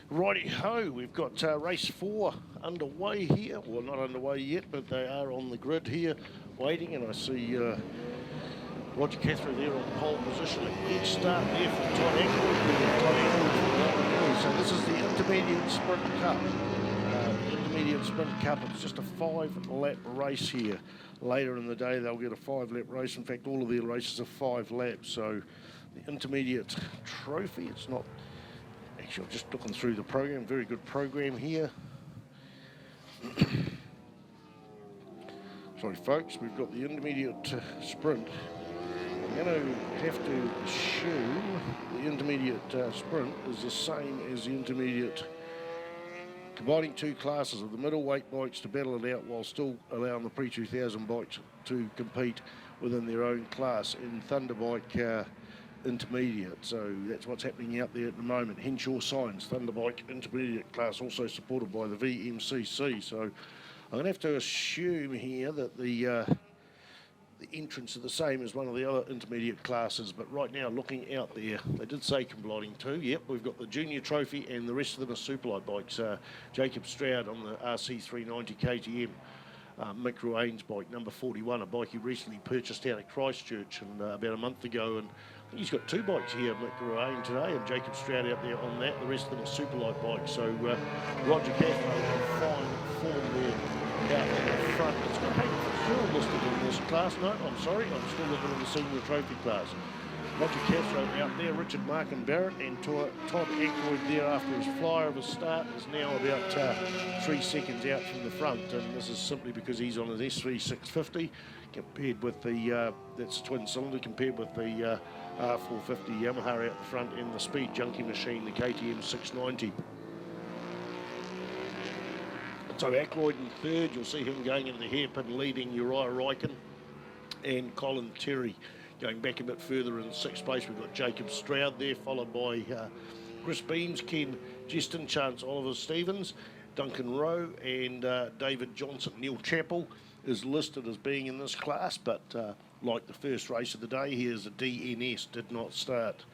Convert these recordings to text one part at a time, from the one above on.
Righty-ho, we've got race 4 underway here. Well, not underway yet, but they are on the grid here waiting, and I see Roger Cathro there on pole position. A good start there for Todd Ackroyd. So this is the Intermediate Sprint Cup. Intermediate Sprint Cup, it's just a 5-lap race here. Later in the day, they'll get a 5-lap race. In fact, all of their races are 5 laps. So the Intermediate Trophy, it's not... Actually, I'm just looking through the program. Very good program here. Sorry, folks, we've got the Intermediate Sprint. I'm going to have to assume the Intermediate Sprint is the same as the Intermediate, combining 2 classes of the middleweight bikes to battle it out while still allowing the pre-2000 bikes to compete within their own class in Thunderbike Intermediate. So that's what's happening out there at the moment. Henshaw Signs, Thunderbike Intermediate class, also supported by the VMCC. So I'm going to have to assume here that the entrants are the same as one of the other intermediate classes, but right now looking out there, they did say combining 2. Yep, we've got the Junior Trophy and the rest of them are Superlight bikes. Jacob Stroud on the RC390 KTM. Mick Ruane's bike, number 41, a bike he recently purchased out of Christchurch and about a month ago, and I think he's got 2 bikes here, Mick Ruane today, and Jacob Stroud out there on that. The rest of them are Superlight bikes. So Roger Cathro in fine form there out in the front. It's got Hayden Fitzgerald listed in this class. No, I'm sorry, I'm still looking at the senior trophy class. Roger Cathro out there, Richard Markin Barrett, and Todd Ackroyd there after his flyer of a start is now about 3 seconds out from the front, and this is simply because he's on his SV 650 compared with the, that's twin cylinder, compared with the R450 Yamaha out the front and the Speed Junkie machine, the KTM 690. So Ackroyd in third, you'll see him going into the hairpin leading Uriah Ryken and Colin Terry. Going back a bit further in 6th place, we've got Jacob Stroud there, followed by Chris Beams, Ken Justin, Chance Oliver Stevens, Duncan Rowe, and David Johnson. Neil Chappell is listed as being in this class, but like the first race of the day, here's a DNS, did not start.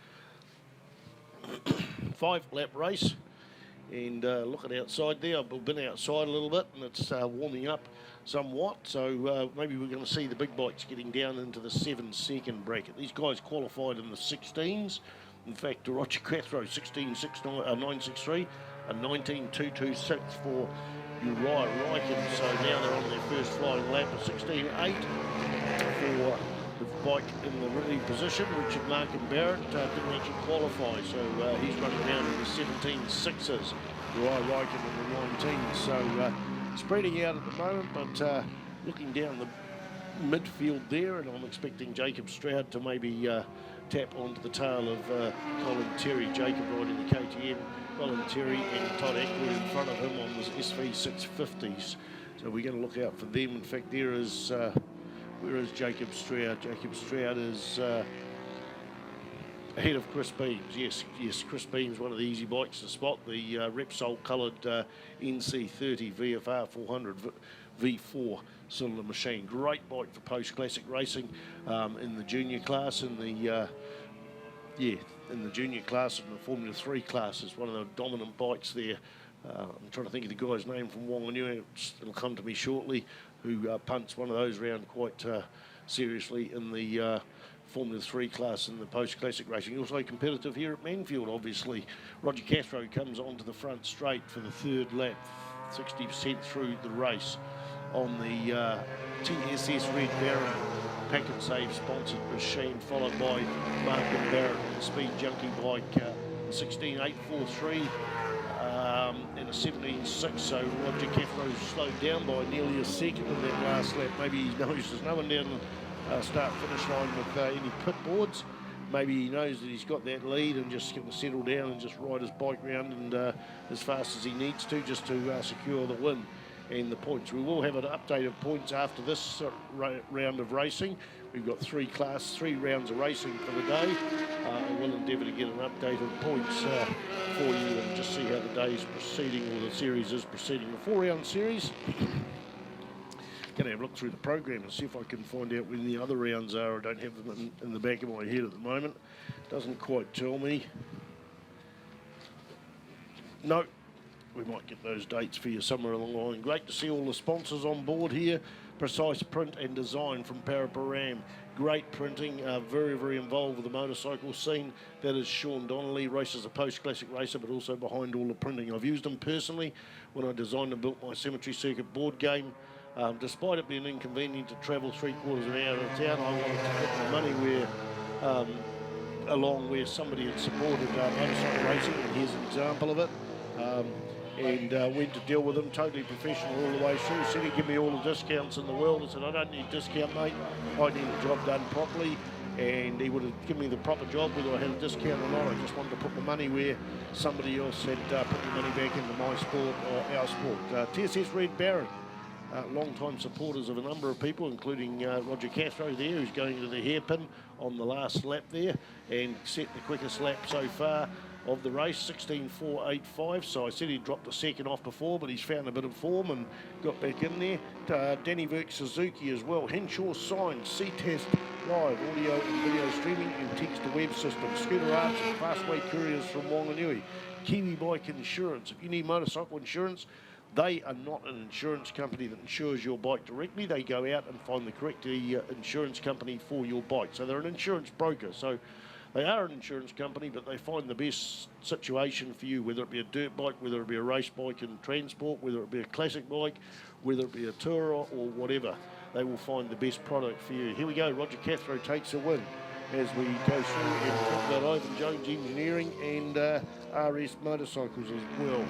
5-lap race, and looking outside there, I've been outside a little bit, and it's warming up somewhat, so maybe we're going to see the big bikes getting down into the 7-second bracket. These guys qualified in the 16s. In fact, Roger Cathro 16.963 and 19.226 for Uriah Ryken. So now they're on their first flying lap of 16.8 for the bike in the ready position. Richard Markin Barrett didn't actually qualify, so he's running down in the 17.6s. Uriah Ryken in the 19s. So spreading out at the moment, but looking down the midfield there, and I'm expecting Jacob Stroud to maybe tap onto the tail of Colin Terry. Jacob riding the KTM, Colin Terry and Todd Ackroyd in front of him on the SV 650s. So we're going to look out for them. In fact, there is, where is Jacob Stroud? Jacob Stroud is ahead of Chris Beams. Yes, Chris Beams, one of the easy bikes to spot. The Repsol coloured NC30 VFR 400 V4 cylinder machine. Great bike for post-classic racing in the junior class, in the in the junior class and the Formula 3 class is one of the dominant bikes there. I'm trying to think of the guy's name from Whanganui. It'll come to me shortly, who punts one of those around quite seriously in the Formula 3 class in the post-classic racing. Also competitive here at Manfield, obviously. Roger Cathro comes onto the front straight for the 3rd lap, 60% through the race on the TSS Red Baron Pack and Save sponsored machine, followed by Markin Barrett and the Speed Junkie bike, 16.843 and a 17.6. So Roger Cathro slowed down by nearly a second in that last lap. Maybe he knows there's no one down the start-finish line with any pit boards. Maybe he knows that he's got that lead and just going to settle down and just ride his bike round and as fast as he needs to, just to secure the win and the points. We will have an update of points after this round of racing. We've got 3 rounds of racing for the day. I will endeavour to get an update of points for you and just see how the day is proceeding, or the series is proceeding. A 4-round series. Going to have a look through the program and see if I can find out when the other rounds are. I don't have them in the back of my head at the moment. Doesn't quite tell me. No, we might get those dates for you somewhere along the line. Great to see all the sponsors on board here. Precise print and design from Paraparam. Great printing, very, very involved with the motorcycle scene. That is Sean Donnelly, races a post-classic racer, but also behind all the printing. I've used them personally when I designed and built my Cemetery Circuit board game. Despite it being inconvenient to travel 3/4 of an hour out of town, I wanted to put my money along where somebody had supported motorcycle racing, and here's an example of it. And went to deal with him, totally professional all the way through. Said he'd give me all the discounts in the world. I said, I don't need a discount, mate. I need a job done properly. And he would have given me the proper job, whether I had a discount or not. I just wanted to put the money where somebody else had put the money back into my sport or our sport. TSS Red Baron, long-time supporters of a number of people, including Roger Cathro there, who's going to the hairpin on the last lap there and set the quickest lap so far of the race, 16.485. So I said he dropped a second off before, but he's found a bit of form and got back in there. Danny Verk Suzuki as well. Henshaw Signs, Ctas Live, audio and video streaming and text-to-web system. Scooter Arts and Fastway Couriers from Wanganui. Kiwi Bike Insurance. If you need motorcycle insurance, they are not an insurance company that insures your bike directly. They go out and find the correct insurance company for your bike. So they're an insurance broker. So they are an insurance company, but they find the best situation for you, whether it be a dirt bike, whether it be a race bike and transport, whether it be a classic bike, whether it be a tourer or whatever. They will find the best product for you. Here we go. Roger Cathro takes a win as we go through and talk about Ivan Jones Engineering and RS Motorcycles as well.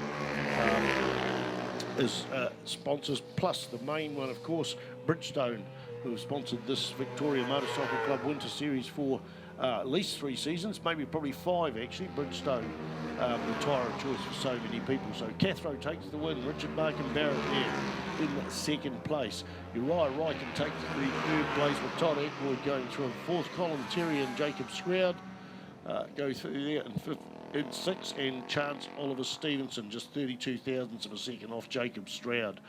As sponsors, plus the main one, of course, Bridgestone, who have sponsored this Victoria Motorcycle Club Winter Series for at least 3 seasons, maybe probably 5 actually. Bridgestone, the tyre of choice for so many people. So Cathro takes the win. Richard Barkin Barrett there in 2nd place. Uriah Ryken takes the 3rd place with Todd Ackroyd going through in 4th. Colin Terry and Jacob Stroud go through there in 6th, and Chance Oliver Stevenson just 32 thousandths of a second off Jacob Stroud.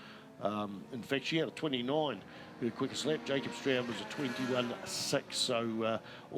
In fact, she had a 29, her quickest lap. Jacob Stroud was a 21.6, so